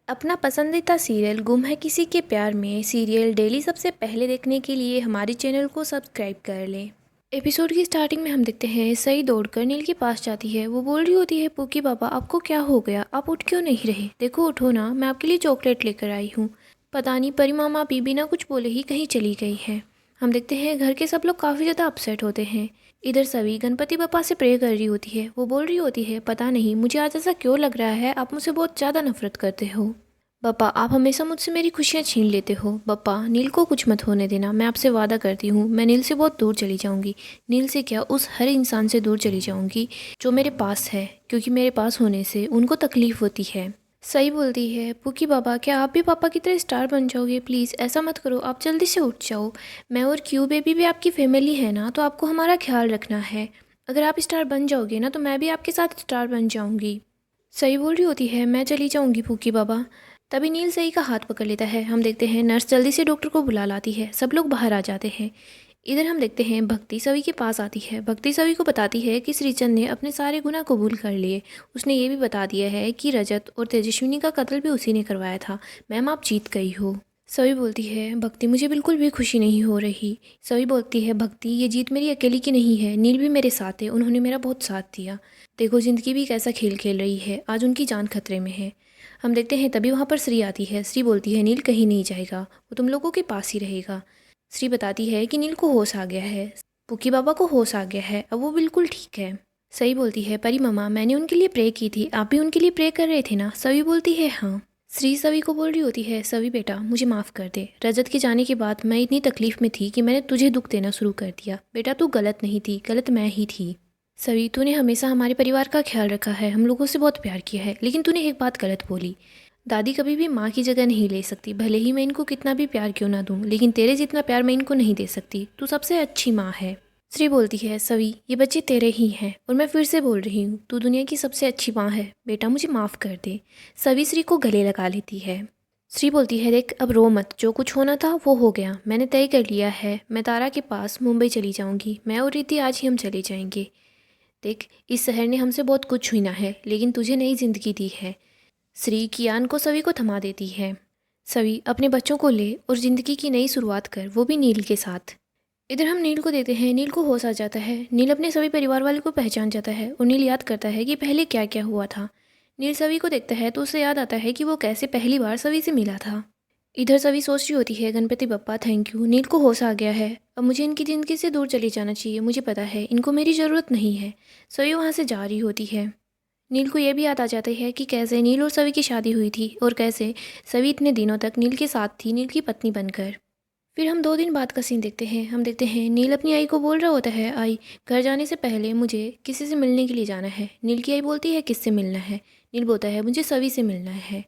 अपना पसंदीदा सीरियल गुम है किसी के प्यार में सीरियल डेली सबसे पहले देखने के लिए हमारे चैनल को सब्सक्राइब कर लें। एपिसोड की स्टार्टिंग में हम देखते हैं सई दौड़कर नील के पास जाती है। वो बोल रही होती है, पुकी बाबा आपको क्या हो गया, आप उठ क्यों नहीं रहे? देखो उठो ना, मैं आपके लिए चॉकलेट लेकर आई हूँ। पता नहीं परी मामा भी बिना कुछ बोले ही कहीं चली गई है। हम देखते हैं घर के सब लोग काफ़ी ज़्यादा अपसेट होते हैं। इधर सभी गणपति बप्पा से प्रे कर रही होती है। वो बोल रही होती है, पता नहीं मुझे आज ऐसा क्यों लग रहा है, आप मुझसे बहुत ज़्यादा नफरत करते हो। बप्पा आप हमेशा मुझसे मेरी खुशियाँ छीन लेते हो। बप्पा नील को कुछ मत होने देना, मैं आपसे वादा करती हूँ मैं नील से बहुत दूर चली जाऊँगी। नील से क्या, उस हर इंसान से दूर चली जाऊँगी जो मेरे पास है, क्योंकि मेरे पास होने से उनको तकलीफ़ होती है। सही बोलती है, पुकी बाबा क्या आप भी पापा की तरह स्टार बन जाओगे? प्लीज़ ऐसा मत करो, आप जल्दी से उठ जाओ। मैं और क्यू बेबी भी आपकी फैमिली है ना, तो आपको हमारा ख्याल रखना है। अगर आप स्टार बन जाओगे ना तो मैं भी आपके साथ स्टार बन जाऊँगी। सही बोल रही होती है, मैं चली जाऊँगी पुकी बाबा। तभी नील सई का हाथ पकड़ लेता है। हम देखते हैं नर्स जल्दी से डॉक्टर को बुला लाती है। सब लोग बाहर आ जाते हैं। इधर हम देखते हैं भक्ति सवी के पास आती है। भक्ति सवी को बताती है कि श्रीचंद ने अपने सारे गुनाह कबूल कर लिए। उसने ये भी बता दिया है कि रजत और तेजस्विनी का कत्ल भी उसी ने करवाया था। मैम आप जीत गई हो। सवी बोलती है, भक्ति मुझे बिल्कुल भी खुशी नहीं हो रही। सवी बोलती है, भक्ति ये जीत मेरी अकेली की नहीं है, नील भी मेरे साथ है, उन्होंने मेरा बहुत साथ दिया। देखो जिंदगी भी कैसा खेल खेल रही है, आज उनकी जान खतरे में है। हम देखते हैं तभी वहाँ पर श्री आती है। श्री बोलती है, नील कहीं नहीं जाएगा, वो तुम लोगों के पास ही रहेगा। श्री बताती है कि नील को होश आ गया है, पुकी बाबा को होश आ गया है, अब वो बिल्कुल ठीक है। सही बोलती है, परी मामा मैंने उनके लिए प्रे की थी, आप भी उनके लिए प्रे कर रहे थे ना? सवी बोलती है हाँ। श्री सवी को बोल रही होती है, सवी बेटा मुझे माफ़ कर दे, रजत के जाने के बाद मैं इतनी तकलीफ़ में थी कि मैंने तुझे दुख देना शुरू कर दिया। बेटा तू गलत नहीं थी, गलत मैं ही थी। सवी तूने हमेशा हमारे परिवार का ख्याल रखा है, हम लोगों से बहुत प्यार किया है, लेकिन तूने एक बात गलत बोली। दादी कभी भी माँ की जगह नहीं ले सकती, भले ही मैं इनको कितना भी प्यार क्यों ना दूँ, लेकिन तेरे जितना प्यार मैं इनको नहीं दे सकती। तू सबसे अच्छी माँ है। श्री बोलती है, सवी ये बच्चे तेरे ही हैं और मैं फिर से बोल रही हूँ, तू दुनिया की सबसे अच्छी माँ है, बेटा मुझे माफ़ कर दे। सवी श्री को गले लगा लेती है। श्री बोलती है, देख अब रो मत, जो कुछ होना था वो हो गया, मैंने तय कर लिया है, मैं तारा के पास मुंबई चली जाऊँगी। मैं और रीति आज ही हम चले जाएंगे। देख इस शहर ने हमसे बहुत कुछ छीना है, लेकिन तुझे नई जिंदगी दी है। श्री कियान को सवी को थमा देती है। सवी अपने बच्चों को ले और ज़िंदगी की नई शुरुआत कर, वो भी नील के साथ। इधर हम नील को देते हैं। नील को होश आ जाता है। नील अपने सभी परिवार वाले को पहचान जाता है और नील याद करता है कि पहले क्या क्या हुआ था। नील सवी को देखता है तो उसे याद आता है कि वो कैसे पहली बार सवी से मिला था। इधर सभी सोच रही होती है, गणपति बप्पा थैंक यू, नील को होश आ गया है, अब मुझे इनकी ज़िंदगी से दूर चले जाना चाहिए, मुझे पता है इनको मेरी ज़रूरत नहीं है। सभी वहाँ से जा रही होती है। नील को यह भी याद आ जाता है कि कैसे नील और सवी की शादी हुई थी और कैसे सवी इतने दिनों तक नील के साथ थी, नील की पत्नी बनकर। फिर हम 2 दिन बाद का सीन देखते हैं। हम देखते हैं नील अपनी आई को बोल रहा होता है, आई घर जाने से पहले मुझे किसी से मिलने के लिए जाना है। नील की आई बोलती है, किससे मिलना है? नील बोलता है, मुझे सवी से मिलना है।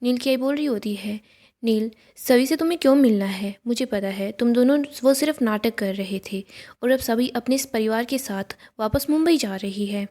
नील की आई बोल रही होती है, नील सभी से तुम्हें क्यों मिलना है? मुझे पता है तुम दोनों वो सिर्फ नाटक कर रहे थे और अब सभी अपने इस परिवार के साथ वापस मुंबई जा रही है।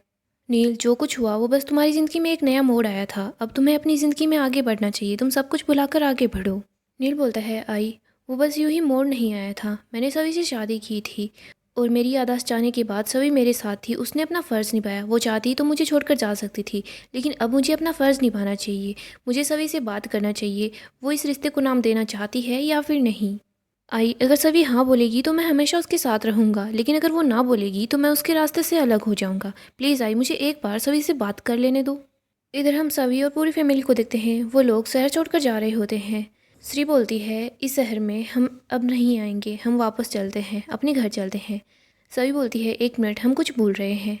नील जो कुछ हुआ वो बस तुम्हारी ज़िंदगी में एक नया मोड़ आया था, अब तुम्हें अपनी ज़िंदगी में आगे बढ़ना चाहिए, तुम सब कुछ भुलाकर आगे बढ़ो। नील बोलता है, आई वो बस यूं ही मोड़ नहीं आया था, मैंने सभी से शादी की थी और मेरी याददाश्त जाने के बाद सभी मेरे साथ थी, उसने अपना फ़र्ज़ निभाया, वो चाहती तो मुझे छोड़कर जा सकती थी, लेकिन अब मुझे अपना फ़र्ज़ निभाना चाहिए, मुझे सभी से बात करना चाहिए, वो इस रिश्ते को नाम देना चाहती है या फिर नहीं। आई अगर सभी हाँ बोलेगी तो मैं हमेशा उसके साथ रहूँगा, लेकिन अगर वो ना बोलेगी तो मैं उसके रास्ते से अलग हो जाऊँगा। प्लीज़ आई मुझे एक बार सभी से बात कर लेने दो। इधर हम सभी और पूरी फैमिली को देखते हैं। वो लोग शहर छोड़कर जा रहे होते हैं। श्री बोलती है, इस शहर में हम अब नहीं आएंगे, हम वापस चलते हैं, अपने घर चलते हैं। सभी बोलती है, एक मिनट हम कुछ भूल रहे हैं।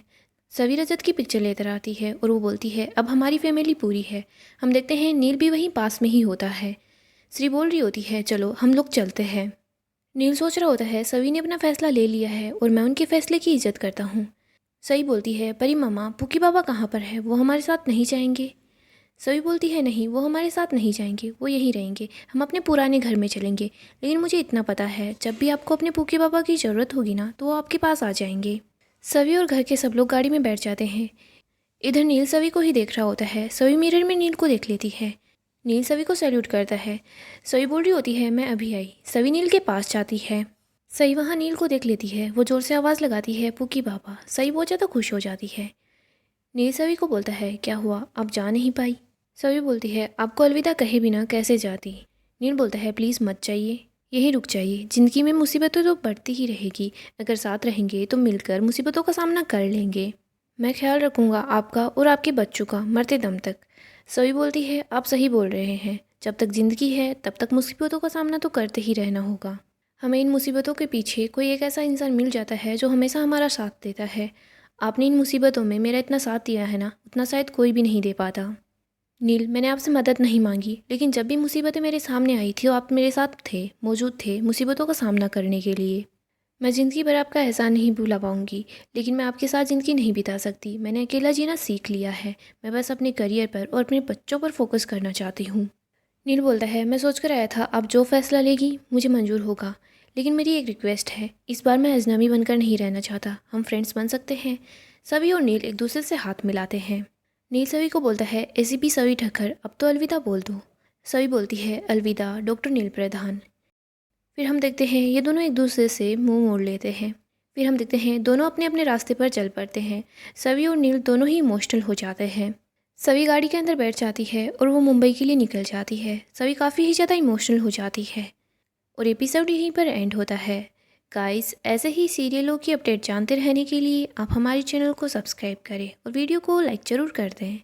सभी रजत की पिक्चर लेकर आती है और वो बोलती है, अब हमारी फैमिली पूरी है। हम देखते हैं नील भी वहीं पास में ही होता है। श्री बोल रही होती है, चलो हम लोग चलते हैं। नील सोच रहा होता है, सभी ने अपना फैसला ले लिया है और मैं उनके फैसले की इज्जत करता हूँ। सही बोलती है, परी मामा पुकी बाबा कहाँ पर है, वो हमारे साथ नहीं जाएंगे? सभी बोलती है, नहीं वो हमारे साथ नहीं जाएंगे, वो यहीं रहेंगे, हम अपने पुराने घर में चलेंगे, लेकिन मुझे इतना पता है जब भी आपको अपने पुकी बाबा की ज़रूरत होगी ना तो वो आपके पास आ जाएंगे। सभी और घर के सब लोग गाड़ी में बैठ जाते हैं। इधर नील सभी को ही देख रहा होता है। सभी मिरर में नील को देख लेती है। नील सभी को सैल्यूट करता है। सभी बोल रही होती है, मैं अभी आई। सभी नील के पास जाती है। सही वहाँ नील को देख लेती है। वो ज़ोर से आवाज़ लगाती है, पुकी बाबा। सही बहुत ज़्यादा खुश हो जाती है। नील सभी को बोलता है, क्या हुआ, आप जा नहीं पाई? सभी बोलती है आपको अलविदा कहे बिना कैसे जाती। नील बोलता है प्लीज़ मत जाइए, यहीं रुक जाइए। ज़िंदगी में मुसीबतें तो बढ़ती ही रहेगी, अगर साथ रहेंगे तो मिलकर मुसीबतों का सामना कर लेंगे। मैं ख्याल रखूँगा आपका और आपके बच्चों का मरते दम तक। सभी बोलती है आप सही बोल रहे हैं, जब तक ज़िंदगी है तब तक मुसीबतों का सामना तो करते ही रहना होगा। हमें इन मुसीबतों के पीछे कोई एक ऐसा इंसान मिल जाता है जो हमेशा हमारा साथ देता है। आपने इन मुसीबतों में मेरा इतना साथ दिया है ना, उतना शायद कोई भी नहीं दे पाता। नील, मैंने आपसे मदद नहीं मांगी, लेकिन जब भी मुसीबतें मेरे सामने आई थी तो आप मेरे साथ थे, मौजूद थे मुसीबतों का सामना करने के लिए। मैं ज़िंदगी भर आपका एहसान नहीं भुला पाऊंगी, लेकिन मैं आपके साथ ज़िंदगी नहीं बिता सकती। मैंने अकेला जीना सीख लिया है। मैं बस अपने करियर पर और अपने बच्चों पर फोकस करना चाहती हूँ। नील बोलता है मैं सोच कर आया था आप जो फैसला लेगी मुझे मंजूर होगा, लेकिन मेरी एक रिक्वेस्ट है, इस बार मैं अजनबी बनकर नहीं रहना चाहता। हम फ्रेंड्स बन सकते हैं। सभी और नील एक दूसरे से हाथ मिलाते हैं। नील सभी को बोलता है एसीपी सभी ठक्कर अब तो अलविदा बोल दो। सभी बोलती है अलविदा डॉक्टर नील प्रधान। फिर हम देखते हैं ये दोनों एक दूसरे से मुंह मोड़ लेते हैं। फिर हम देखते हैं दोनों अपने अपने रास्ते पर चल पड़ते हैं। सभी और नील दोनों ही इमोशनल हो जाते हैं। सभी गाड़ी के अंदर बैठ जाती है और वो मुंबई के लिए निकल जाती है। सभी काफ़ी ही ज़्यादा इमोशनल हो जाती है और एपिसोड यहीं पर एंड होता है। गाइस, ऐसे ही सीरियलों की अपडेट जानते रहने के लिए आप हमारे चैनल को सब्सक्राइब करें और वीडियो को लाइक ज़रूर कर दें।